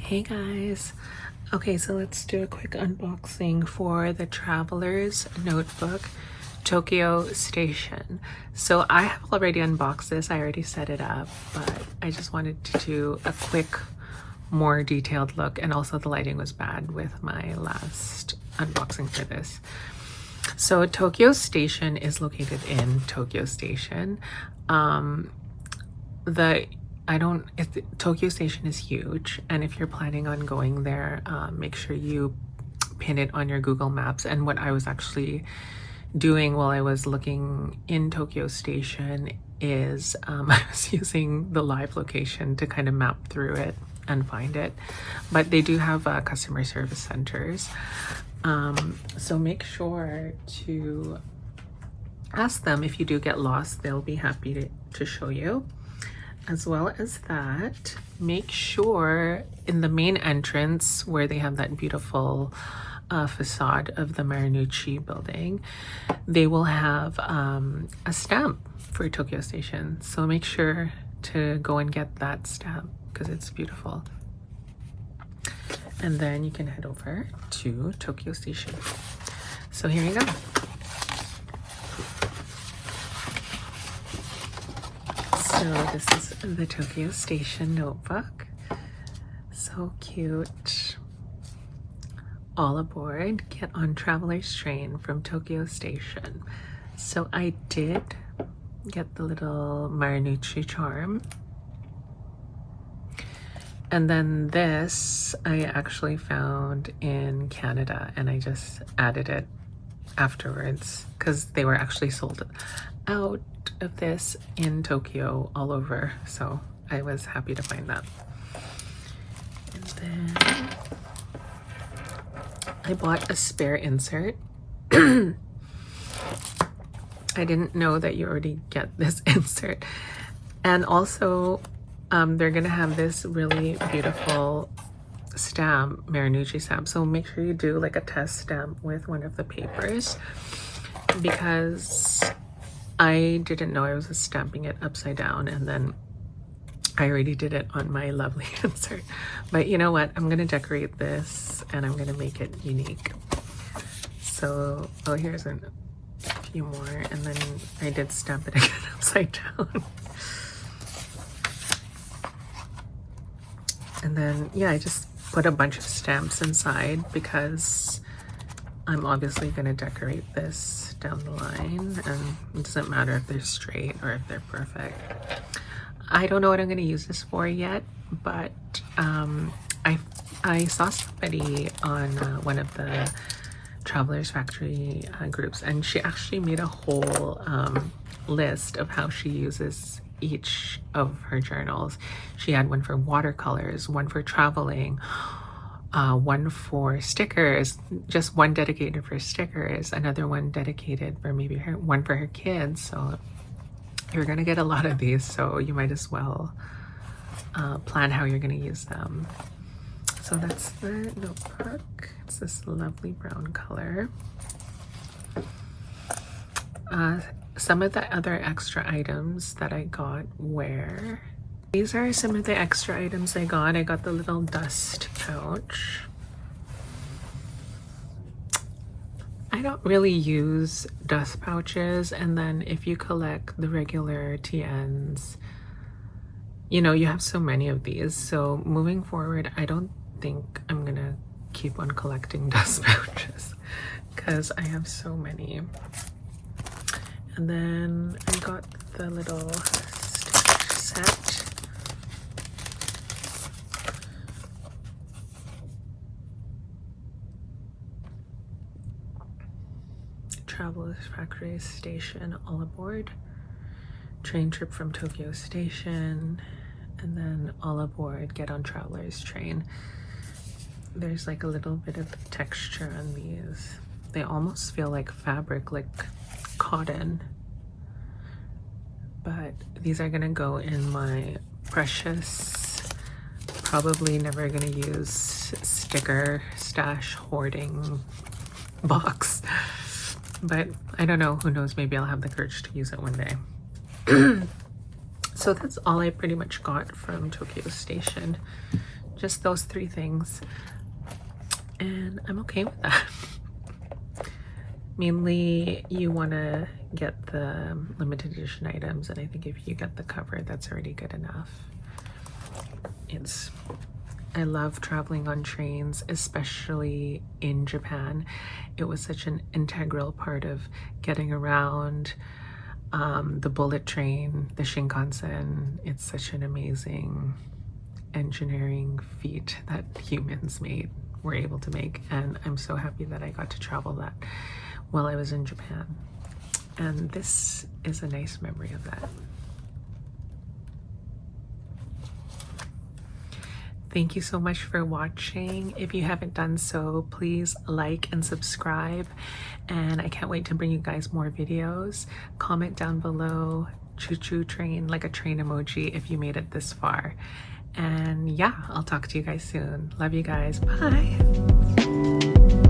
Hey guys. Okay, so let's do a quick unboxing for the Traveler's Notebook Tokyo Station. So I have already unboxed this. I already set it up, but I just wanted to do a quick, more detailed look. And also the lighting was bad with my last unboxing for this. So Tokyo Station is located in Tokyo Station. Tokyo Station is huge, and if you're planning on going there, make sure you pin it on your Google Maps. And what I was actually doing while I was looking in Tokyo Station is I was using the live location to kind of map through it and find it. But they do have customer service centers, so make sure to ask them if you do get lost. They'll be happy to show you. As well as that, make sure in the main entrance where they have that beautiful facade of the Marunouchi building, they will have a stamp for Tokyo Station. So make sure to go and get that stamp because it's beautiful. And then you can head over to Tokyo Station. So here you go. So this is the Tokyo Station notebook. So cute. All aboard, get on Traveler's Train from Tokyo Station. So I did get the little Marunouchi charm. And then this I actually found in Canada, and I just added it afterwards because they were actually sold out of this in Tokyo all over, so I was happy to find that. And then I bought a spare insert. I didn't know that you already get this insert. And also they're gonna have this really beautiful stamp, Marunouchi stamp, so make sure you do like a test stamp with one of the papers, because I didn't know I was stamping it upside down, and then I already did it on my lovely insert. But you know what? I'm gonna decorate this and I'm gonna make it unique. So, oh, here's a few more, and then I did stamp it again upside down. And then, yeah, I just put a bunch of stamps inside because I'm obviously going to decorate this down the line, and it doesn't matter if they're straight or if they're perfect. I don't know what I'm going to use this for yet, but I saw somebody on one of the Travelers Factory groups, and she actually made a whole list of how she uses each of her journals. She had one for watercolors, one for traveling, one for stickers, just one dedicated for stickers, another one dedicated for maybe one for her kids. So you're gonna get a lot of these, so you might as well plan how you're gonna use them. So that's the notebook. It's this lovely brown color. Some of the other extra items that I got were, these are some of the extra items I got. I got the little dust pouch. I don't really use dust pouches, and then if you collect the regular TNs, you know, you have so many of these. So moving forward, I don't think I'm gonna keep on collecting dust pouches because I have so many. And then I got the little sticker set. Travelers Factory Station, all aboard. Train trip from Tokyo Station. And then all aboard, get on Traveler's Train. There's like a little bit of texture on these. They almost feel like fabric, like cotton, but these are gonna go in my precious, probably never gonna use sticker stash hoarding box. But I don't know, who knows, maybe I'll have the courage to use it one day. So that's all I pretty much got from Tokyo Station just those 3 things, and I'm okay with that. Mainly you want to get the limited edition items, and I think if you get the cover, that's already good enough. I love traveling on trains, especially in Japan. It was such an integral part of getting around. The bullet train, the Shinkansen, it's such an amazing engineering feat that humans were able to make, and I'm so happy that I got to travel that while I was in Japan. And this is a nice memory of that. Thank you so much for watching. If you haven't done so, please like and subscribe. And I can't wait to bring you guys more videos. Comment down below, choo-choo train, like a train emoji if you made it this far. And yeah, I'll talk to you guys soon. Love you guys. Bye.